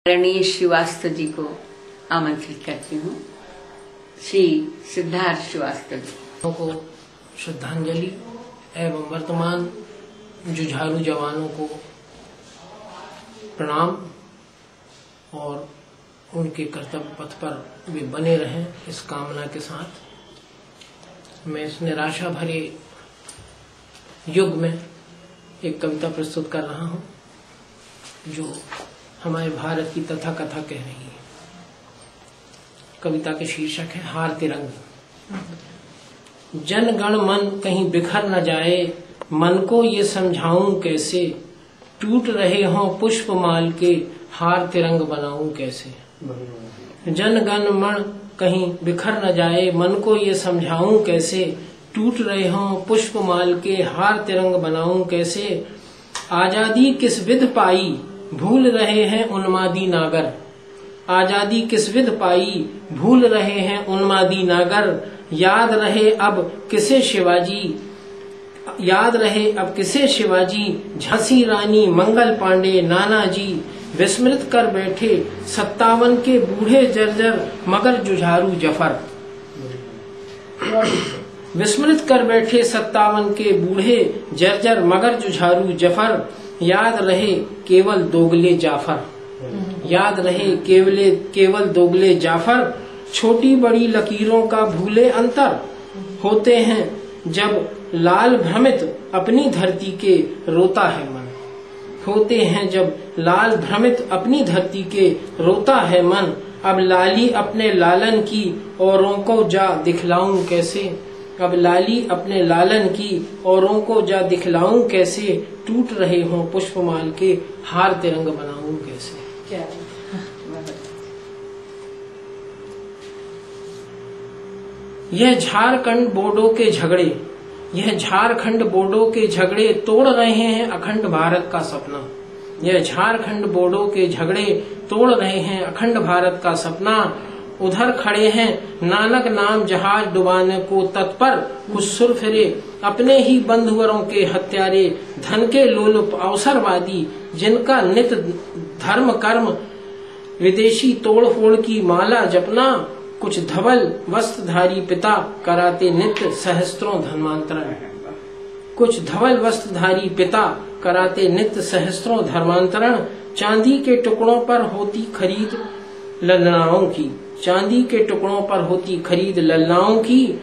आदरणीय श्रीवास्तव जी को आमंत्रित करती हूँ। श्री सिद्धार्थ श्रीवास्तव जी को श्रद्धांजलि एवं वर्तमान जुझारू जवानों को प्रणाम और उनके कर्तव्य पथ पर वे बने रहें, इस कामना के साथ मैं इस निराशा भरे युग में एक कविता प्रस्तुत कर रहा हूँ जो हमारे भारत की तथा कथा कह रही है। कविता के शीर्षक है हार तिरंग। जन गण मन कहीं बिखर न जाए, मन को ये समझाऊं कैसे, टूट रहे हों पुष्प माल के हार तिरंग बनाऊं कैसे। जन गण मन कहीं बिखर न जाए, मन को ये समझाऊं कैसे, टूट रहे हों पुष्प माल के हार तिरंग बनाऊं कैसे। आजादी किस विध पाई, भूल रहे हैं उन्मादी नागर, आजादी किस विध पाई, भूल रहे हैं उन्मादी नागर। याद रहे अब किसे शिवाजी, याद रहे अब किसे शिवाजी, झांसी रानी मंगल पांडे नानाजी। विस्मृत कर बैठे 57 के बूढ़े जर्जर मगर जुझारू जफर, विस्मृत कर बैठे 57 के बूढ़े जर्जर मगर जुझारू जफर। याद रहे केवल दोगले जाफर, याद रहे केवल दोगले जाफर। छोटी बड़ी लकीरों का भूले अंतर, होते हैं जब लाल भ्रमित अपनी धरती के रोता है मन, होते हैं जब लाल भ्रमित अपनी धरती के रोता है मन। अब लाली अपने लालन की औरों को जा दिखलाऊं कैसे, अब लाली अपने लालन की औरों को जा दिखलाऊं कैसे। टूट रहे हों पुष्पमाल के हार तिरंग बनाऊं कैसे। क्या यह झारखंड बोडो के झगड़े, यह झारखंड बोडो के झगड़े तोड़ रहे हैं अखंड भारत का सपना। यह झारखंड बोडो के झगड़े तोड़ रहे हैं अखंड भारत का सपना। उधर खड़े हैं नानक नाम जहाज डुबाने को तत्पर, कुछ सुरफिरे अपने ही बंधुवरों के हत्यारे। धन के लोलुप अवसरवादी जिनका नित धर्म कर्म, विदेशी तोड़ फोड़ की माला जपना। कुछ धवल वस्त्रधारी पिता कराते नित्य सहस्त्रों धर्मांतरण, कुछ धवल वस्त्रधारी पिता कराते नित्य सहस्त्रों धर्मांतरण। चांदी के टुकड़ों पर होती खरीद ललनाओं की, चांदी के टुकड़ों पर होती खरीद ललनाओं की।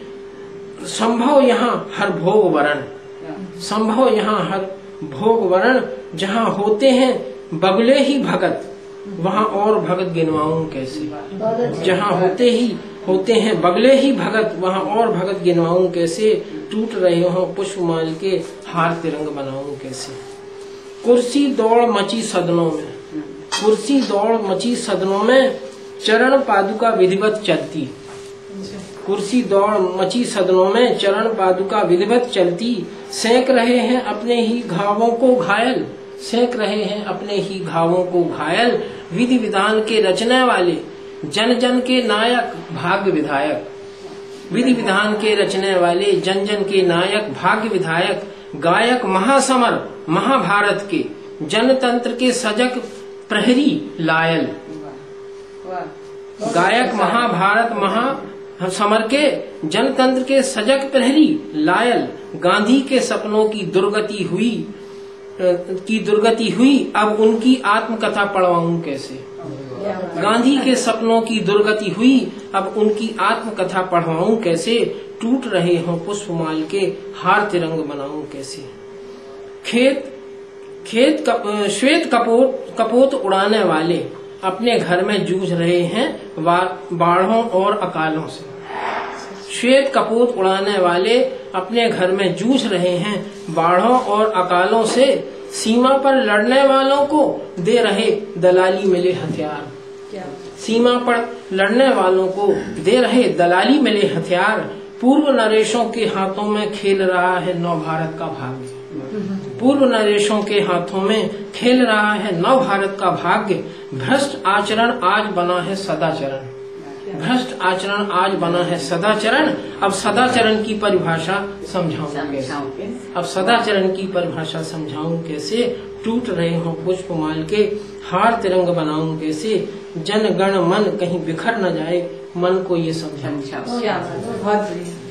संभव यहाँ हर भोग वरण, संभव यहाँ हर भोग वरण। जहाँ होते हैं बगले ही भगत, वहाँ और भगत गिनवाऊं कैसे। जहाँ होते हैं बगले ही भगत, वहाँ और भगत गिनवाऊं कैसे। टूट रहे हों पुष्पमाल के हार तिरंग बनाऊं कैसे। कुर्सी दौड़ मची सदनों में, कुर्सी दौड़ मची सदनों में, चरण पादुका विधिवत चलती। कुर्सी दौड़ मची सदनों में, चरण पादुका विधिवत चलती। सेंक रहे हैं अपने ही घावों को घायल, सेंक रहे हैं अपने ही घावों को घायल। विधि विधान के रचने वाले जन जन के नायक भाग्य विधायक, विधि विधान के रचने वाले जन जन के नायक भाग्य विधायक। गायक महासमर महाभारत के जनतंत्र के सजग प्रहरी लायल, गायक महाभारत महासमर के जनतंत्र के सजग प्रहरी लायल। गांधी के सपनों की दुर्गति हुई, अब उनकी आत्मकथा पढ़वाऊं कैसे। गांधी के सपनों की दुर्गति हुई, अब उनकी आत्मकथा पढ़वाऊं कैसे। टूट रहे हों पुष्पमाल के हार तिरंग बनाऊं कैसे। श्वेत कपोत उड़ाने वाले अपने घर में जूझ रहे हैं बाढ़ों और अकालों से। श्वेत कपूत उड़ाने वाले अपने घर में जूझ रहे हैं बाढ़ों और अकालों से। सीमा पर लड़ने वालों को दे रहे दलाली मिले हथियार, सीमा पर लड़ने वालों को दे रहे दलाली मिले हथियार। पूर्व नरेशों के हाथों में खेल रहा है नव भारत का भाग्य, पूर्व नरेशों के हाथों में खेल रहा है नव भारत का भाग्य। भ्रष्ट आचरण आज बना है सदाचरण, भ्रष्ट आचरण आज बना है सदाचरण। अब सदाचरण की परिभाषा समझाऊं कैसे, अब सदाचरण की परिभाषा समझाऊं कैसे। टूट रहे हों पुष्पमाल के हार तिरंग बनाऊं कैसे, जन गण मन कहीं बिखर न जाए, मन को ये समझाऊं। समझाओ। क्या बात है, बहुत बढ़िया।